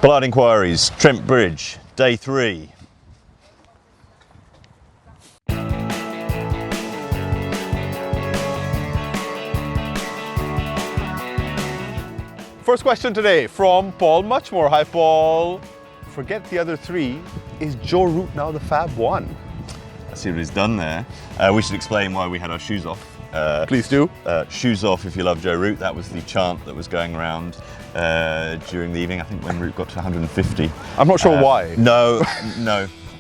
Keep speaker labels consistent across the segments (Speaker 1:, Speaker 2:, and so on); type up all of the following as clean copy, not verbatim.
Speaker 1: Pollard Inquiries, Trent Bridge, day 3.
Speaker 2: First question today from Paul Muchmore. Hi, Paul. Forget the other 3. Is Joe Root now the Fab One?
Speaker 1: Let's see what he's done there. We should explain why we had our shoes off.
Speaker 2: Please do.
Speaker 1: Shoes off if you love Joe Root. That was the chant that was going around during the evening, I think when Root got to 150.
Speaker 2: I'm not sure why.
Speaker 1: No.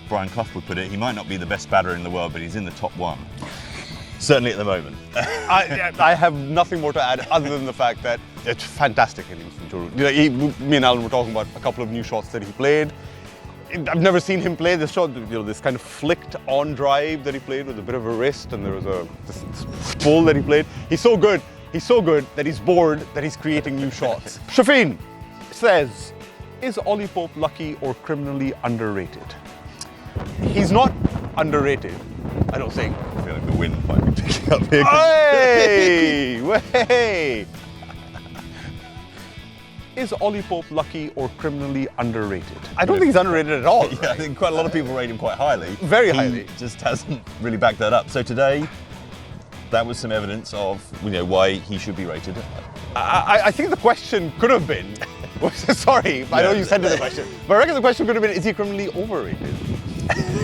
Speaker 1: Brian Clough would put it, he might not be the best batter in the world, but he's in the top 1. Certainly at the moment.
Speaker 2: I have nothing more to add other than the fact that it's fantastic innings from Joe Root. Me and Alan were talking about a couple of new shots that he played. I've never seen him play this shot, this kind of flicked on drive that he played with a bit of a wrist, and there was this pull that he played. He's so good that he's bored that he's creating new shots. Shafeen says, is Ollie Pope lucky or criminally underrated? He's not underrated, I don't think.
Speaker 1: I feel like the wind might be picking up here.
Speaker 2: Hey! Way! Is Ollie Pope lucky or criminally underrated? I don't think he's underrated at all.
Speaker 1: Yeah, right? I think quite a lot of people rate him quite highly.
Speaker 2: Very highly.
Speaker 1: He just hasn't really backed that up. So today, that was some evidence of why he should be rated.
Speaker 2: I think the question could have been, sorry, I know you sent in the question, but I reckon the question could have been, is he criminally overrated?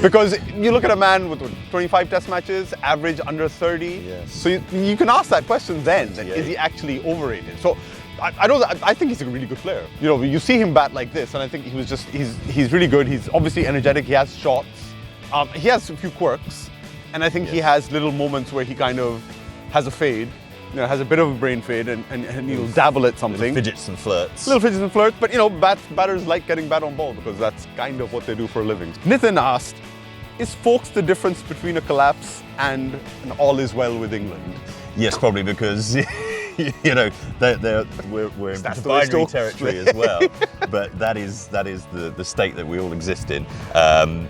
Speaker 2: Because you look at a man with 25 test matches, average under 30,
Speaker 1: yes.
Speaker 2: So you can ask that question then, is he actually overrated? So I think he's a really good player. You see him bat like this, and I think he's really good. He's obviously energetic, he has shots, he has a few quirks, and I think he has little moments where he kind of has a fade, has a bit of a brain fade, and he'll dabble at something.
Speaker 1: Little fidgets and flirts.
Speaker 2: But batters like getting bat on ball because that's kind of what they do for a living. Nitin asked, is Folks the difference between a collapse and an all is well with England?
Speaker 1: Yes, probably because we're in binary territory as well. But that is the state that we all exist in.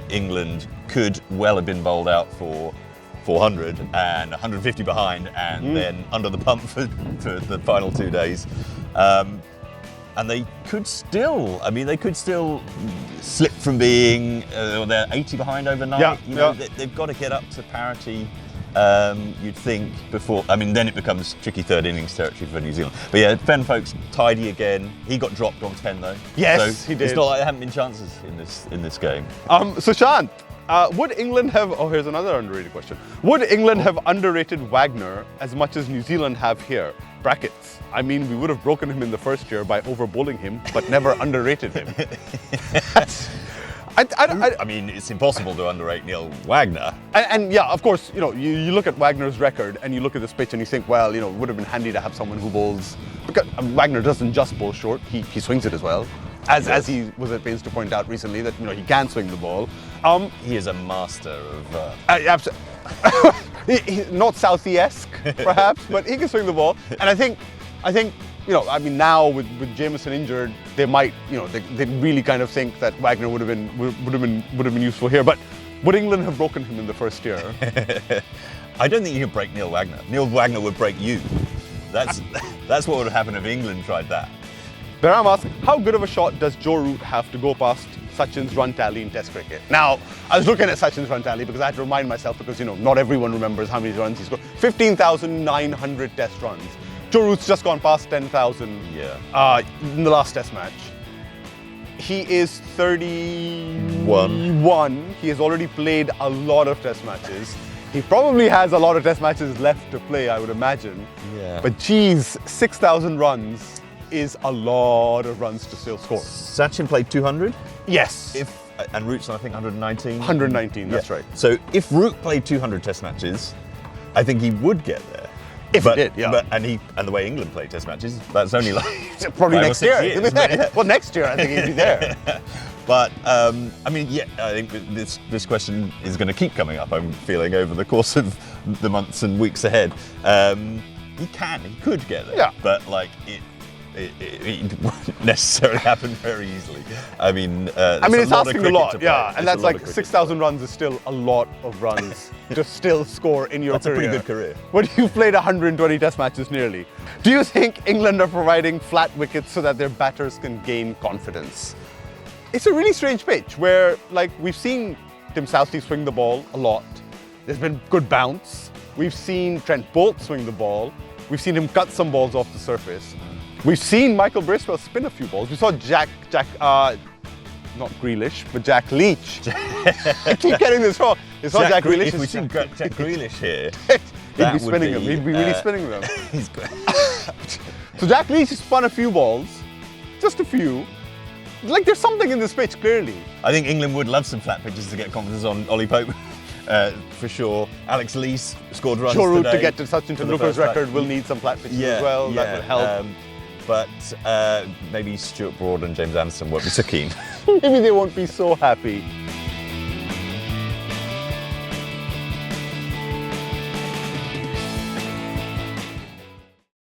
Speaker 1: England could well have been bowled out for 400 and 150 behind, and then under the pump for the final 2 days. And they could still slip from being, they're 80 behind overnight. They've got to get up to parity, you'd think, before. Then it becomes tricky third innings territory for New Zealand. But yeah, Ben Folks tidy again. He got dropped on 10 though.
Speaker 2: Yes,
Speaker 1: so
Speaker 2: he did.
Speaker 1: It's not like there haven't been chances in this game.
Speaker 2: Sushant, would England have, here's another underrated question. Would England have underrated Wagner as much as New Zealand have here? Brackets. We would have broken him in the first year by over-bowling him, but never underrated him.
Speaker 1: It's impossible to underrate Neil Wagner.
Speaker 2: And yeah, of course, you look at Wagner's record and you look at this pitch and you think, well, it would have been handy to have someone who bowls, because Wagner doesn't just bowl short, he swings it as well. As he was at pains to point out recently, that he can swing the ball.
Speaker 1: He is a master of.
Speaker 2: Absolutely. He's not Southie-esque, perhaps, but he can swing the ball. And I think, now with Jameson injured, they might, they really kind of think that Wagner would have been useful here. But would England have broken him in the first year?
Speaker 1: I don't think you could break Neil Wagner. Neil Wagner would break you. That's what would happen if England tried that.
Speaker 2: Baram asks, how good of a shot does Joe Root have to go past Sachin's run tally in Test cricket? Now, I was looking at Sachin's run tally because I had to remind myself, because not everyone remembers how many runs he scored. 15,900 Test runs. Joe Root's just gone past 10,000 in the last Test match. He is 31. He has already played a lot of Test matches. He probably has a lot of Test matches left to play, I would imagine.
Speaker 1: Yeah.
Speaker 2: But geez, 6,000 runs is a lot of runs to still score.
Speaker 1: Sachin played 200?
Speaker 2: Yes.
Speaker 1: And Root's I think 119?
Speaker 2: 119, that's right.
Speaker 1: So if Root played 200 Test matches, I think he would get there.
Speaker 2: If he did, yeah.
Speaker 1: And the way England play Test matches, that's only like
Speaker 2: probably next year.
Speaker 1: Years.
Speaker 2: Well, next year I think he'd be there.
Speaker 1: But I think this question is going to keep coming up, I'm feeling, over the course of the months and weeks ahead. He could get there, but it won't necessarily happen very easily.
Speaker 2: It's asking a lot, and that's like 6,000 runs is still a lot of runs to still score in your career.
Speaker 1: That's a pretty good career.
Speaker 2: When you've played 120 Test matches nearly. Do you think England are providing flat wickets so that their batters can gain confidence? It's a really strange pitch where, like, we've seen Tim Southee swing the ball a lot. There's been good bounce. We've seen Trent Bolt swing the ball. We've seen him cut some balls off the surface. We've seen Michael Bracewell spin a few balls. We saw not Grealish, but Jack Leach. I keep getting this wrong. It's not Jack Grealish.
Speaker 1: If we see Jack Grealish here,
Speaker 2: he'd be spinning them. He'd be really spinning them.
Speaker 1: He's great.
Speaker 2: So Jack Leach has spun a few balls, just a few. Like, there's something in this pitch, clearly.
Speaker 1: I think England would love some flat pitches to get confidence on Ollie Pope, for sure. Alex Lees scored runs
Speaker 2: Route
Speaker 1: today.
Speaker 2: To get to Sachin Tendulkar's record will need some flat pitches as well. That would help.
Speaker 1: But maybe Stuart Broad and James Anderson won't be so keen.
Speaker 2: Maybe they won't be so happy.